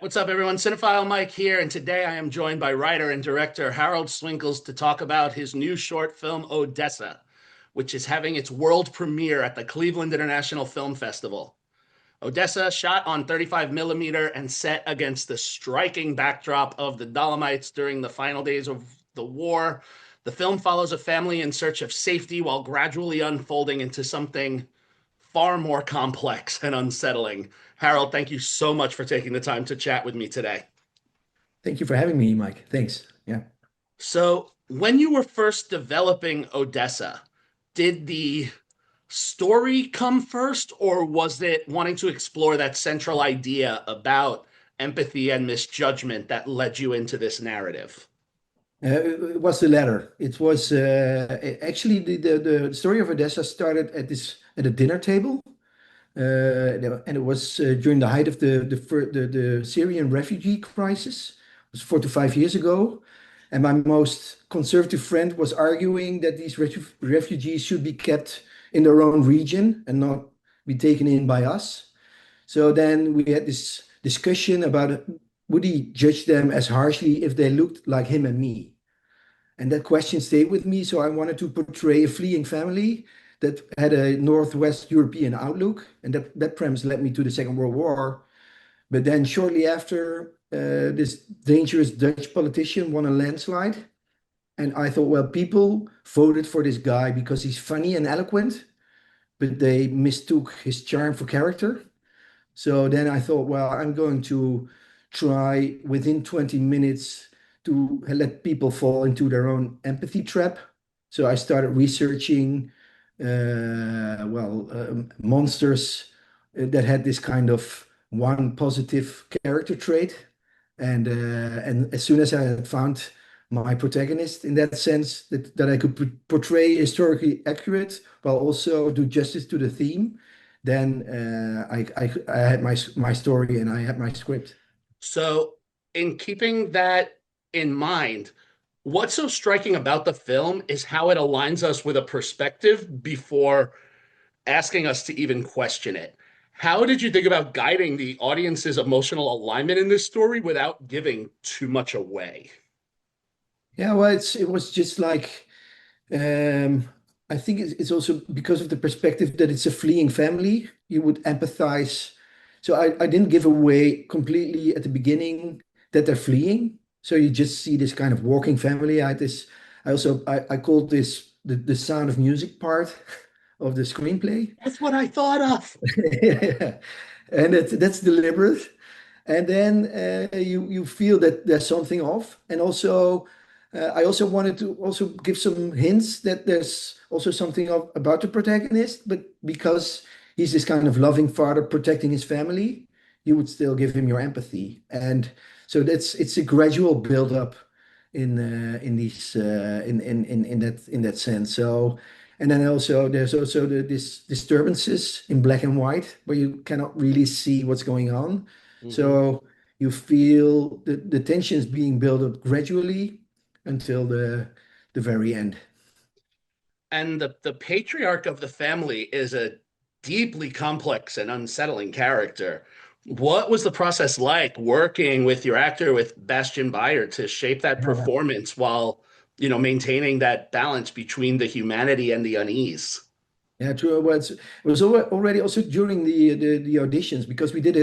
What's up, everyone? Cinephile Mike here, and today I am joined by writer and director Harald Swinkels to talk about his new short film, Odessa, which is having its world premiere at the Cleveland International Film Festival. Odessa, shot on 35 millimeter and set against the striking backdrop of the Dolomites during the final days of the war. The film follows a family in search of safety while gradually unfolding into something far more complex and unsettling. Harold, thank you so much for taking the time to chat with me today. Thank you for having me, Mike. Thanks. Yeah. So, when you were first developing Odessa, did the story come first, or was it wanting to explore that central idea about empathy and misjudgment that led you into this narrative? It was the latter. It was actually the story of Odessa started at a dinner table, and it was during the height of the Syrian refugee crisis. It was 4 to 5 years ago, and my most conservative friend was arguing that these refugees should be kept in their own region and not be taken in by us. So then we had this discussion about would he judge them as harshly if they looked like him and me? And that question stayed with me. So I wanted to portray a fleeing family that had a Northwest European outlook. And that premise led me to the Second World War. But then shortly after, this dangerous Dutch politician won a landslide. And I thought, well, people voted for this guy because he's funny and eloquent, but they mistook his charm for character. So then I thought, well, I'm going to try within 20 minutes to let people fall into their own empathy trap. So I started researching, monsters that had this kind of one positive character trait. And as soon as I had found my protagonist in that sense, that I could portray historically accurate while also do justice to the theme, then I had my story and I had my script. So, in keeping that in mind, what's so striking about the film is how it aligns us with a perspective before asking us to even question it. How did you think about guiding the audience's emotional alignment in this story without giving too much away? Yeah, well, it was just like I think it's also because of the perspective that it's a fleeing family, you would empathize. So I didn't give away completely at the beginning that they're fleeing. So you just see this kind of walking family. I called this the sound of music part of the screenplay. That's what I thought of. Yeah. And that's deliberate. And then you feel that there's something off. And also, I also wanted to also give some hints that there's also something about the protagonist, but because he's this kind of loving father protecting his family, you would still give him your empathy. And so it's a gradual build up in these in that sense. So. And then also there's also this disturbances in black and white where you cannot really see what's going on. Mhm. So you feel the tensions being built up gradually until the very end. And the patriarch of the family is a deeply complex and unsettling character. What was the process like working with your actor, with Bastian Beyer, to shape that Yeah, performance while, maintaining that balance between the humanity and the unease? yeah, true. It was already also during the auditions because we did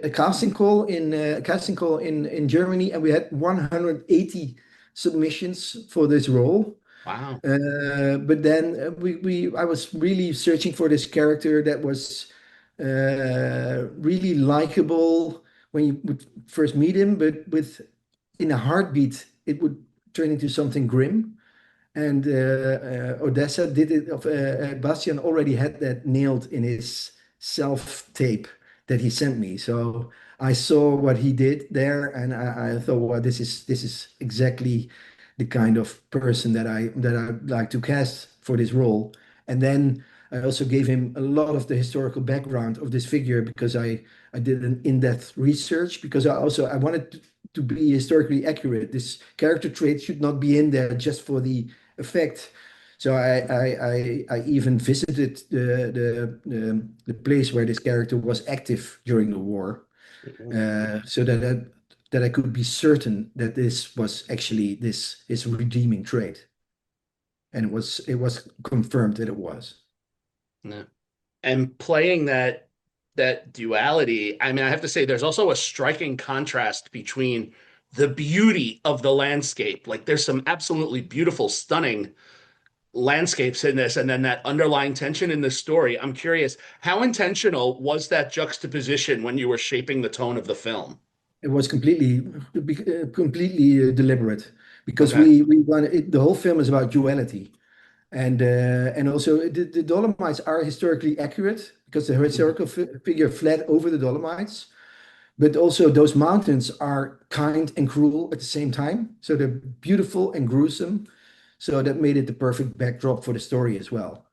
a casting call in Germany and we had 180 submissions for this role. Wow. But then I was really searching for this character that was really likable when you would first meet him, but with in a heartbeat, it would turn into something grim. And Odessa did it. Bastian already had that nailed in his self tape that he sent me. So I saw what he did there, and I thought, well, this is exactly the kind of person that I like to cast for this role. And then I also gave him a lot of the historical background of this figure because I did an in-depth research because I wanted to be historically accurate. This character trait should not be in there just for the effect. So I even visited the place where this character was active during the war. Mhm. so that I could be certain that this was actually this his redeeming trait, and it was confirmed that it was. Yeah. And playing that duality, I mean, I have to say there's also a striking contrast between the beauty of the landscape. Like there's some absolutely beautiful, stunning landscapes in this, and then that underlying tension in the story. I'm curious, how intentional was that juxtaposition when you were shaping the tone of the film? It was completely deliberate because Okay. we wanted the whole film is about duality. And also the Dolomites are historically accurate because the historical figure fled over the Dolomites, but also those mountains are kind and cruel at the same time. So they're beautiful and gruesome. So that made it the perfect backdrop for the story as well.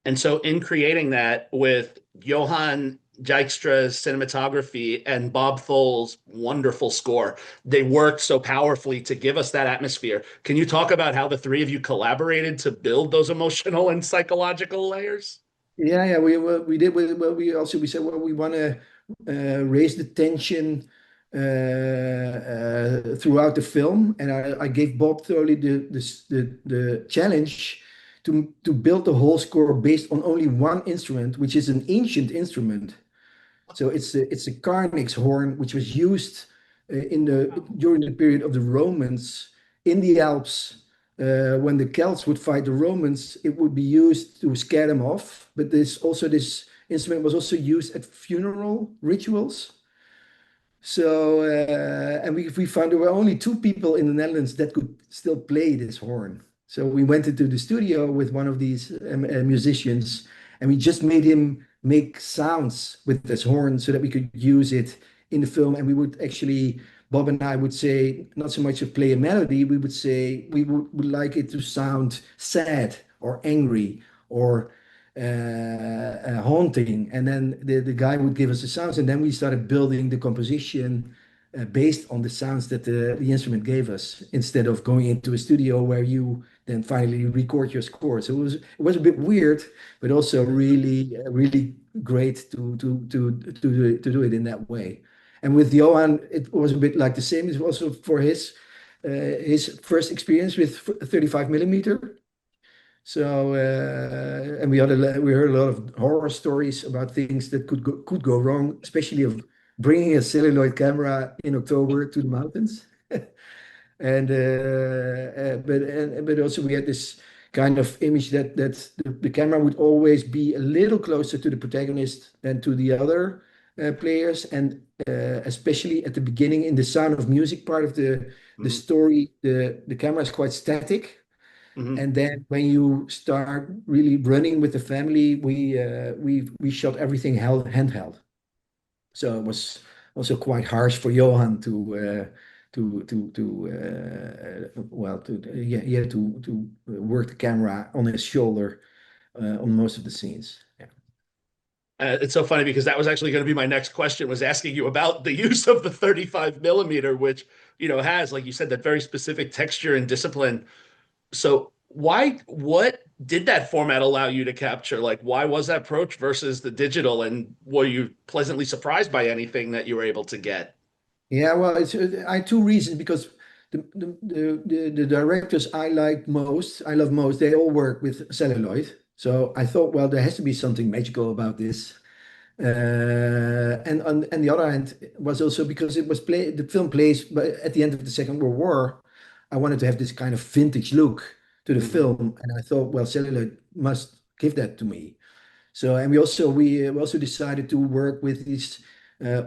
And so, in creating that with Johan Dijkstra's cinematography and Bob Thole's wonderful score, they worked so powerfully to give us that atmosphere. Can you talk about how the three of you collaborated to build those emotional and psychological layers? Yeah, we did. We said, well, we want to raise the tension throughout the film, and I gave Bob Thole the challenge to build the whole score based on only one instrument, which is an ancient instrument. So it's a Carnix horn, which was used in the during the period of the Romans in the Alps. When the Celts would fight the Romans, it would be used to scare them off. But this instrument was also used at funeral rituals. So, and we found there were only two people in the Netherlands that could still play this horn. So we went into the studio with one of these musicians, and we just made him make sounds with this horn so that we could use it in the film. And we would actually, Bob and I would say, not so much to play a melody, we would say would like it to sound sad or angry or haunting. And then the guy would give us the sounds, and then we started building the composition based on the sounds that the instrument gave us, instead of going into a studio where you then finally record your score. So it was a bit weird, but also really great to do it in that way. And with Johan, it was a bit like the same. It was also for his first experience with 35 millimeter. So, and we heard a lot of horror stories about things that could go wrong, especially of bringing a celluloid camera in October to the mountains. But also we had this kind of image that the camera would always be a little closer to the protagonist than to the other players, and especially at the beginning in the Sound of Music part of the Mhm. story, the camera is quite static. Mhm. And then when you start really running with the family, we shot everything handheld. So it was also quite harsh for Johan to work the camera on his shoulder on most of the scenes. Yeah. It's so funny because that was actually going to be my next question, was asking you about the use of the 35 millimeter, which, has, like you said, that very specific texture and discipline. So what did that format allow you to capture? Like, why was that approach versus the digital? And were you pleasantly surprised by anything that you were able to get? Yeah, well, I had two reasons because the directors I love most, they all work with celluloid. So I thought, well, there has to be something magical about this. And the other hand was also because the film plays but at the end of the Second World War. I wanted to have this kind of vintage look to the Hmm. film, and I thought, well, celluloid must give that to me. So, and we also decided to work with these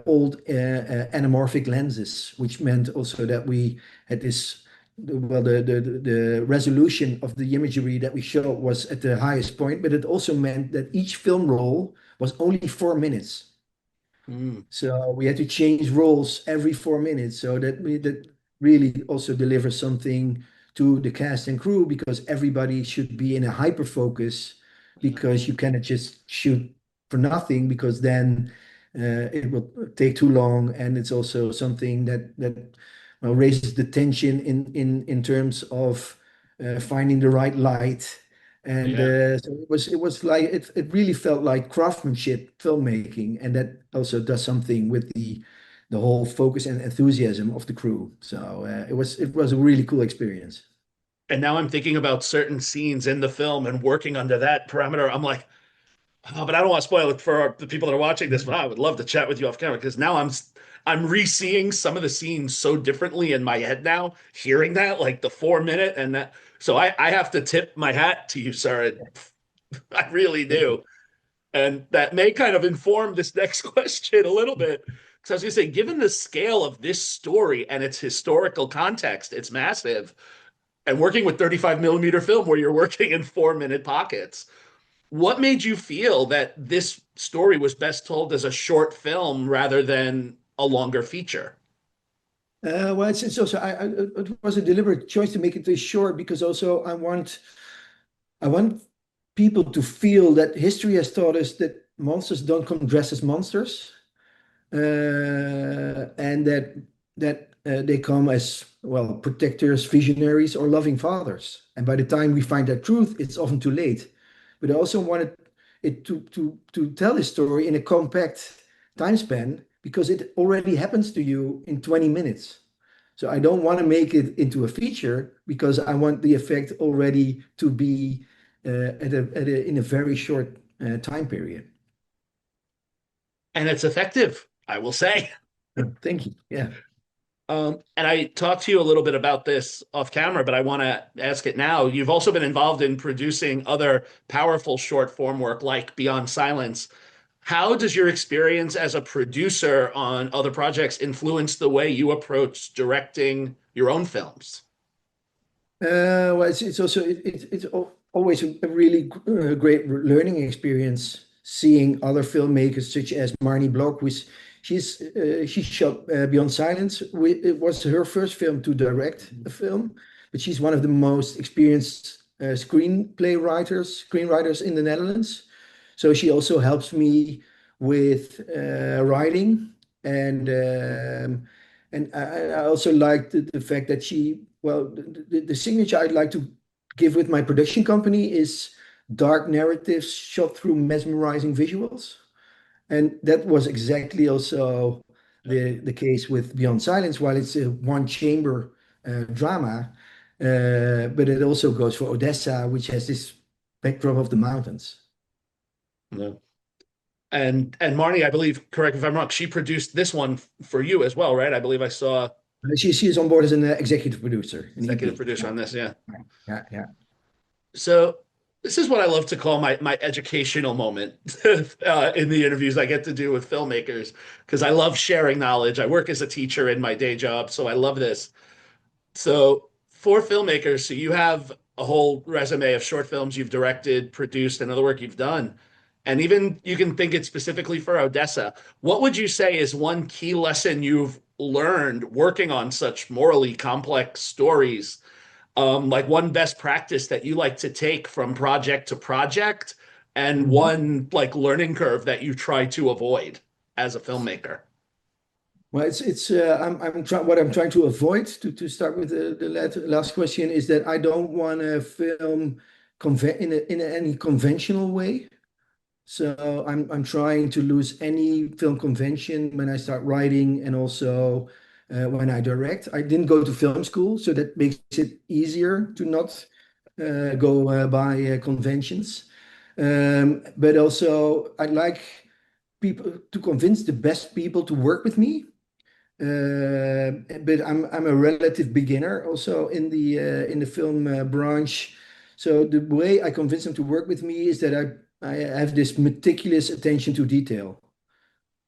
old anamorphic lenses, which meant also that we had this, well, the resolution of the imagery that we showed was at the highest point, but it also meant that each film roll was only 4 minutes. Mm. So we had to change roles every 4 minutes. So that really also delivers something to the cast and crew, because everybody should be in a hyper focus, because you cannot just shoot for nothing, because then it will take too long. And it's also something that well, raises the tension in terms of finding the right light And Yeah. so it was like it really felt like craftsmanship filmmaking, and that also does something with the whole focus and enthusiasm of the crew. So it was a really cool experience. And now I'm thinking about certain scenes in the film and working under that parameter. I'm like, oh, but I don't want to spoil it for the people that are watching this. But I would love to chat with you off camera because now I'm re-seeing some of the scenes so differently in my head now, hearing that, like the 4 minute and that. So I have to tip my hat to you, sir. I really do. And that may kind of inform this next question a little bit. Because I was going to say, given the scale of this story and its historical context, it's massive. And working with 35 millimeter film where you're working in 4 minute pockets, what made you feel that this story was best told as a short film rather than a longer feature? Well, it's also it was a deliberate choice to make it this short because also I want people to feel that history has taught us that monsters don't come dressed as monsters, and that they come as well protectors, visionaries, or loving fathers. And by the time we find that truth, it's often too late. But I also wanted it to tell this story in a compact time span because it already happens to you in 20 minutes. So I don't want to make it into a feature because I want the effect already to be in a very short time period. And it's effective, I will say. Thank you. Yeah. And I talked to you a little bit about this off camera, but I want to ask it now. You've also been involved in producing other powerful short form work like Beyond Silence. How does your experience as a producer on other projects influence the way you approach directing your own films? Well, it's also always a really great learning experience seeing other filmmakers such as Marnie Block, which she shot Beyond Silence. It was her first film to direct a film, but she's one of the most experienced screenwriters in the Netherlands. So she also helps me with writing and um, and I also like the fact that the signature I'd like to give with my production company is dark narratives shot through mesmerizing visuals. And that was exactly also the case with Beyond Silence, while it's a one chamber drama, but it also goes for Odessa, which has this backdrop of the mountains. Yeah. And Marnie, I believe, correct me if I'm wrong, she produced this one for you as well, right? I believe I saw She is on board as an executive producer, an executive EP. producer Yeah, on this. Yeah. yeah, yeah. So this is what I love to call my educational moment in the interviews I get to do with filmmakers because I love sharing knowledge. I work as a teacher in my day job, so I love this. So for filmmakers, so you have a whole resume of short films you've directed, produced, and other work you've done. And even you can think it specifically for Odessa. What would you say is one key lesson you've learned working on such morally complex stories? Like one best practice that you like to take from project to project, and Mhm. one like learning curve that you try to avoid as a filmmaker. Well, I'm trying what I'm trying to avoid to start with the last question is that I don't want to film in any conventional way. So I'm trying to lose any film convention when I start writing and also when I direct. I didn't go to film school, so that makes it easier to not go by conventions. But also, I'd like people to convince the best people to work with me. But I'm a relative beginner also in the film branch. So the way I convince them to work with me is that I have this meticulous attention to detail.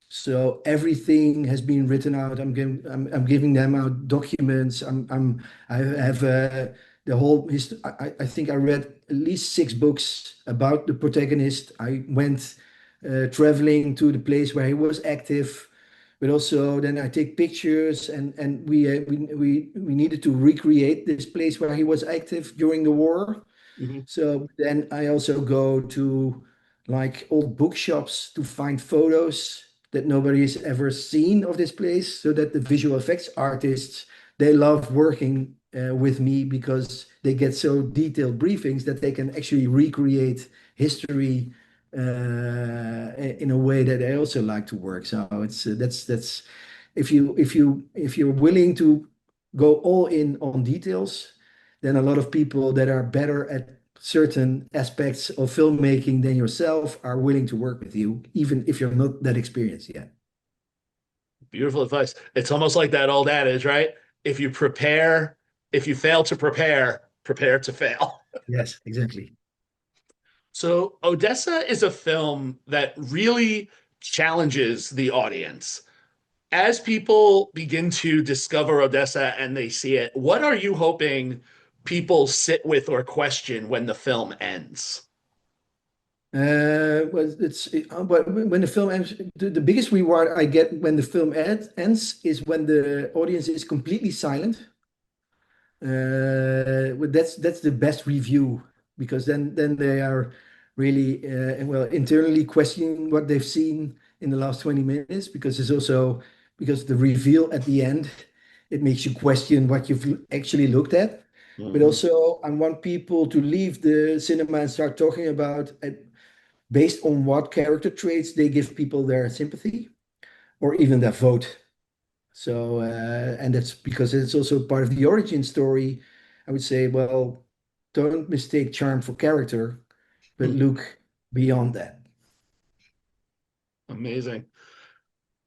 So everything has been written out. I'm giving them out documents. I have the whole history. I think I read at least 6 books about the protagonist. I went traveling to the place where he was active, but also then I take pictures and we needed to recreate this place where he was active during the war. Mhm. So then I also go to like old bookshops to find photos that nobody's ever seen of this place, so that the visual effects artists they love working with me because they get so detailed briefings that they can actually recreate history in a way that I also like to work. So it's that's if you're willing to go all in on details, then a lot of people that are better at certain aspects of filmmaking than yourself are willing to work with you, even if you're not that experienced yet. Beautiful advice. It's almost like that old adage, right? If you prepare, if you fail to prepare, prepare to fail. Yes, exactly. So, Odessa is a film that really challenges the audience. As people begin to discover Odessa and they see it, what are you hoping people sit with or question when the film ends? But when the film ends, the biggest reward I get when the film ends is when the audience is completely silent. Well, that's the best review because then they are really well internally questioning what they've seen in the last 20 minutes because it's also because the reveal at the end it makes you question what you've actually looked at. But Mhm. also I want people to leave the cinema and start talking about based on what character traits they give people their sympathy or even their vote. So, and that's because it's also part of the origin story. I would say, well, don't mistake charm for character, but look beyond that. Amazing.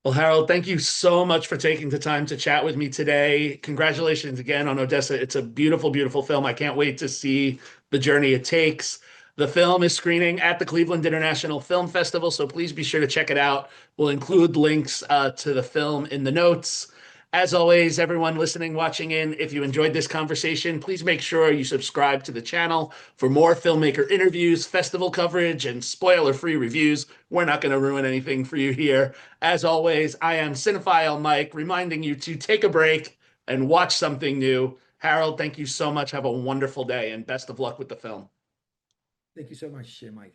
Well, Harold, thank you so much for taking the time to chat with me today. Congratulations again on Odessa. It's a beautiful, beautiful film. I can't wait to see the journey it takes. The film is screening at the Cleveland International Film Festival, so please be sure to check it out. We'll include links to the film in the notes. As always, everyone listening, watching in, if you enjoyed this conversation, please make sure you subscribe to the channel for more filmmaker interviews, festival coverage, and spoiler-free reviews. We're not going to ruin anything for you here. As always, I am Cinephile Mike, reminding you to take a break and watch something new. Harold, thank you so much. Have a wonderful day and best of luck with the film. Thank you so much, Mike.